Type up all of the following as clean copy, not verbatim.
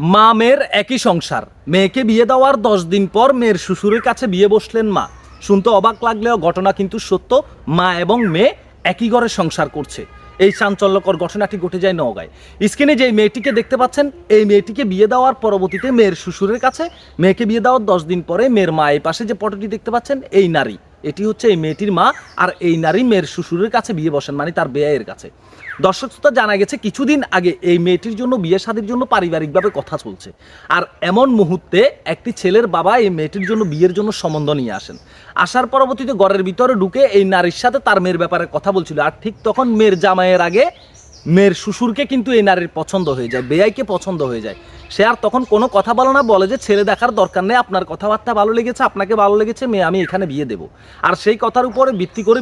মা মেয়ের একই সংসার। মেয়েকে বিয়ে দেওয়ার 10 দিন পর মেয়ের শ্বশুরের কাছে বিয়ে বসলেন মা। শুনতে অবাক লাগলেও ঘটনা কিন্তু সত্য। মা এবং মেয়ে একই ঘরে সংসার করছে। এই চাঞ্চল্যকর ঘটনাটি ঘটে যায় নওগাঁয়। স্ক্রিনে যে মেয়েটিকে দেখতে পাচ্ছেন, এই মেয়েটিকে বিয়ে দেওয়ার পরবর্তীতে মেয়ের শ্বশুরের কাছে, মেয়েকে বিয়ে দেওয়ার 10 দিন পরে মেয়ের মা, এই পাশে যে ফটোটি দেখতে পাচ্ছেন এই নারী, এটি হচ্ছে এই মেয়েটির মা। আর এই নারী মেয়ের শ্বশুরের কাছে বিয়ে বসেন, মানে তার বেয়াইয়ের কাছে। দর্শক শ্রোতা, জানা গেছে কিছুদিন আগে এই মেয়েটির জন্য বিয়ে শাদীর জন্য পারিবারিকভাবে কথা চলছে। আর এমন মুহূর্তে একটি ছেলের বাবা এই মেয়েটির জন্য বিয়ের জন্য সম্বন্ধ নিয়ে আসেন। আসার পরবর্তীতে ঘরের ভিতরে ঢুকে এই নারীর সাথে তার মেয়ের ব্যাপারে কথা বলছিল। আর ঠিক তখন মেয়ের জামাইয়ের আগে মেয়ের শ্বশুরকে কিন্তু এই নারীর পছন্দ হয়ে যায়, বেয়াইকে পছন্দ হয়ে যায়। সে আর তখন কোনো কথা বলে না, বলে যে ছেলে দেখার দরকার নেই, আপনার কথাবার্তা ভালো লেগেছে, আপনাকে ভালো লেগেছে, মেয়ে আমি এখানে বিয়ে দেবো। আর সেই কথার উপরে ভিত্তি করে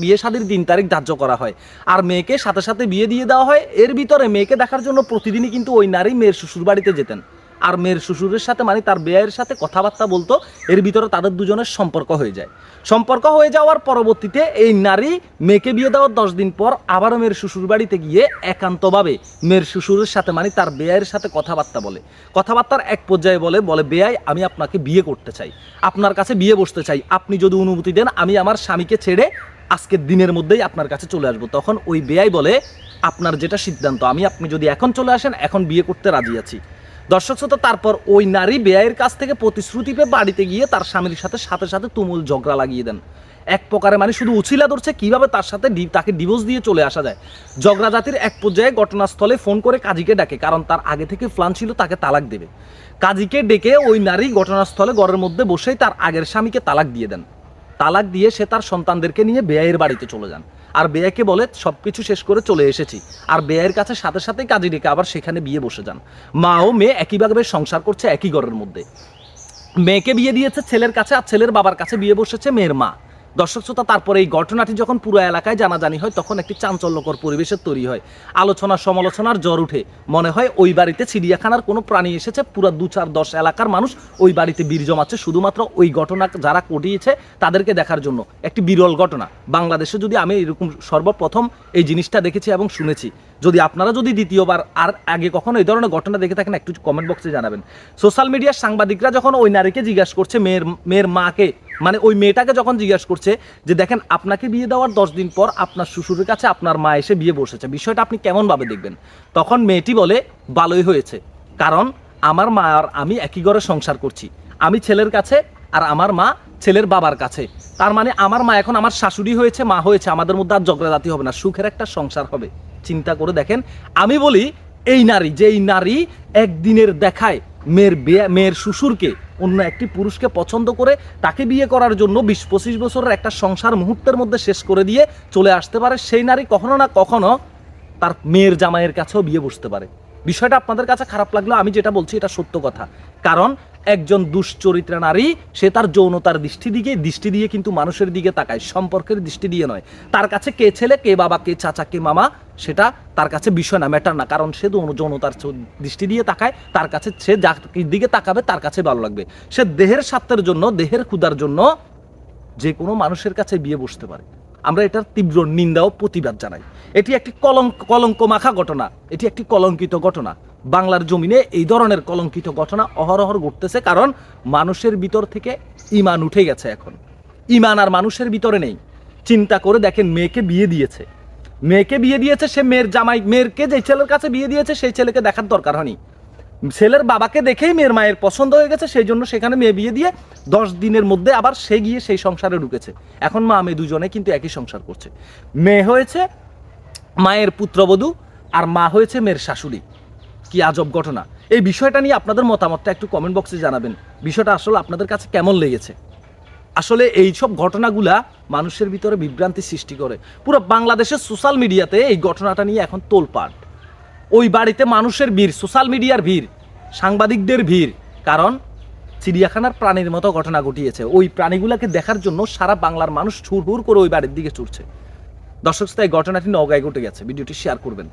বিয়ে শাদীর দিন তারিখ ধার্য করা হয়। আর মেয়েকে সাথে সাথে বিয়ে দিয়ে দেওয়া হয়। এর ভিতরে মেয়েকে দেখার জন্য প্রতিদিনই কিন্তু ওই নারী মেয়ের শ্বশুর বাড়িতে যেতেন। আর মেয়ের শ্বশুরের সাথে, মানে তার বেয়াইয়ের সাথে কথাবার্তা বলতো। এর ভিতরে তাদের দুজনের সম্পর্ক হয়ে যায়। সম্পর্ক হয়ে যাওয়ার পরবর্তীতে এই নারী মেয়েকে বিয়ে দেওয়ার 10 দিন পর আবারও মেয়ের শ্বশুর বাড়িতে গিয়ে একান্তভাবে মেয়ের শ্বশুরের সাথে, মানে তার বেয়াইয়ের সাথে কথাবার্তা বলে। কথাবার্তার এক পর্যায়ে বলে বেয়াই, আমি আপনাকে বিয়ে করতে চাই, আপনার কাছে বিয়ে বসতে চাই, আপনি যদি অনুমতি দেন আমি আমার স্বামীকে ছেড়ে আজকের দিনের মধ্যেই আপনার কাছে চলে আসবো। তখন ওই বেয়াই বলে, আপনার যেটা সিদ্ধান্ত, আপনি যদি এখন চলে আসেন, এখন বিয়ে করতে রাজি আছি। দর্শক শ্রোতা, তারপর ওই নারী বেয়াইয়ের কাছ থেকে প্রতিশ্রুতি পেয়ে বাড়িতে গিয়ে তার স্বামীর সাথে সাথে তুমুল ঝগড়া লাগিয়ে দেন। এক প্রকারে মানে শুধু উছিলা ধরছে কিভাবে তার সাথে তাকে ডিভোর্স দিয়ে চলে আসা যায়। ঝগড়া জাতির এক পর্যায়ে ঘটনাস্থলে ফোন করে কাজীকে ডাকে, কারণ তার আগে থেকে প্ল্যান ছিল তাকে তালাক দেবে। কাজীকে ডেকে ওই নারী ঘটনাস্থলে ঘরের মধ্যে বসেই তার আগের স্বামীকে তালাক দিয়ে দেন। তালাক দিয়ে সে তার সন্তানদেরকে নিয়ে বেয়াইয়ের বাড়িতে চলে যান। আর বেয়াইকে বলে সবকিছু শেষ করে চলে এসেছি। আর বেয়াইয়ের কাছে সাথে সাথেই কাজী ডেকে আবার সেখানে বিয়ে বসে যান। মা ও মেয়ে একইভাবে সংসার করছে একই ঘরের মধ্যে। মেয়েকে বিয়ে দিয়েছে ছেলের কাছে, আর ছেলের বাবার কাছে বিয়ে বসেছে মেয়ের মা। দর্শক শ্রোতা, তারপরে এই ঘটনাটি যখন পুরো এলাকায় জানাজানি হয়, তখন একটি চাঞ্চল্যকর পরিবেশের তৈরি হয়। আলোচনা সমালোচনার জ্বর উঠে। মনে হয় ওই বাড়িতে চিড়িয়াখানার কোনো প্রাণী এসেছে। পুরো 2-4-10 এলাকার মানুষ ওই বাড়িতে ভিড় জমাচ্ছে শুধুমাত্র ওই ঘটনা যারা ঘটিয়েছে তাদেরকে দেখার জন্য। একটি বিরল ঘটনা। বাংলাদেশে যদি আমি এরকম সর্বপ্রথম এই জিনিসটা দেখেছি এবং শুনেছি। যদি আপনারা যদি দ্বিতীয়বার আর আগে কখনো এই ধরনের ঘটনা দেখে থাকেন, একটু কমেন্ট বক্সে জানাবেন। সোশ্যাল মিডিয়ার সাংবাদিকরা যখন ওই নারীকে জিজ্ঞাসা করছে, মেয়ের মাকে, মানে ওই মেয়েটাকে যখন জিজ্ঞাসা করছে যে দেখেন, আপনাকে বিয়ে দেওয়ার 10 দিন পর আপনার শ্বশুরের কাছে আপনার মা এসে বিয়ে বসেছে, বিষয়টা আপনি কেমনভাবে দেখবেন? তখন মেয়েটি বলে, ভালোই হয়েছে, কারণ আমার মা আর আমি একই ঘরে সংসার করছি। আমি ছেলের কাছে আর আমার মা ছেলের বাবার কাছে। তার মানে আমার মা এখন আমার শাশুড়ি হয়েছে, মা হয়েছে, আমাদের মধ্যে আর ঝগড়াঝাটি হবে না, সুখের একটা সংসার হবে। চিন্তা করে দেখেন। আমি বলি, এই নারী একদিনের দেখায় মেয়ের শ্বশুরকে, অন্য একটি পুরুষকে পছন্দ করে তাকে বিয়ে করার জন্য 20-25 বছরের একটা সংসার মুহূর্তের মধ্যে শেষ করে দিয়ে চলে আসতে পারে। সেই নারী কখনো না কখনো তার মেয়ের জামাইয়ের কাছেও বিয়ে বসতে পারে। বিষয়টা আপনাদের কাছে খারাপ লাগলো, আমি যেটা বলছি এটা সত্য কথা। কারণ একজন দুশ্চরিত্রা নারী, সে তার যৌনতার দৃষ্টি দিয়ে কিন্তু মানুষের দিকে তাকায়, সম্পর্কের দৃষ্টি দিয়ে নয়। তার কাছে কে ছেলে, কে বাবা, কে চাচা, কে মামা, সেটা তার কাছে বিষয় না, ম্যাটার না। কারণ সে যৌনতার দৃষ্টি দিয়ে তাকায়। তার কাছে সে যার দিকে তাকাবে তার কাছে ভালো লাগবে। সে দেহের স্বার্থের জন্য, দেহের ক্ষুধার জন্য যে কোনো মানুষের কাছে বিয়ে বসতে পারে। আমরা এটার তীব্র নিন্দা ও প্রতিবাদ জানাই। এটি একটি কলঙ্ক মাখা ঘটনা, এটি একটি কলঙ্কিত ঘটনা। বাংলার জমিনে এই ধরনের কলঙ্কিত ঘটনা অহরহ ঘটতেছে, কারণ মানুষের ভিতর থেকে ঈমান উঠে গেছে। এখন ঈমান আর মানুষের ভিতরে নেই। চিন্তা করে দেখেন, মেয়েকে বিয়ে দিয়েছে সে মেয়েকে যে ছেলের কাছে বিয়ে দিয়েছে সেই ছেলেকে দেখার দরকার হয়নি। ছেলের বাবাকে দেখেই মেয়ের মায়ের পছন্দ হয়ে গেছে, সেই জন্য সেখানে মেয়ে বিয়ে দিয়ে 10 দিনের মধ্যে আবার সে গিয়ে সেই সংসারে ঢুকেছে। এখন মা মেয়ে দুজনে কিন্তু একই সংসার করছে। মেয়ে হয়েছে মায়ের পুত্রবধূ, আর মা হয়েছে মেয়ের শাশুড়ি। কি আজব ঘটনা! এই বিষয়টা নিয়ে আপনাদের মতামতটা একটু কমেন্ট বক্সে জানাবেন। বিষয়টা আসলে আপনাদের কাছে কেমন লেগেছে? আসলে এই সব ঘটনাগুলা মানুষের ভিতরে বিভ্রান্তি সৃষ্টি করে। পুরো বাংলাদেশের সোশ্যাল মিডিয়াতে এই ঘটনাটা নিয়ে এখন তোলপাড়। ওই বাড়িতে মানুষের ভিড়, সোশ্যাল মিডিয়ার ভিড়, সাংবাদিকদের ভিড়, কারণ চিড়িয়াখানার প্রাণীর মতো ঘটনা ঘটিয়েছে। ওই প্রাণীগুলোকে দেখার জন্য সারা বাংলার মানুষ হুড় করে ওই বাড়ির দিকে ছুটছে। দর্শক, এই ঘটনাটি নওগাঁয় ঘটে গেছে। ভিডিওটি শেয়ার করবেন।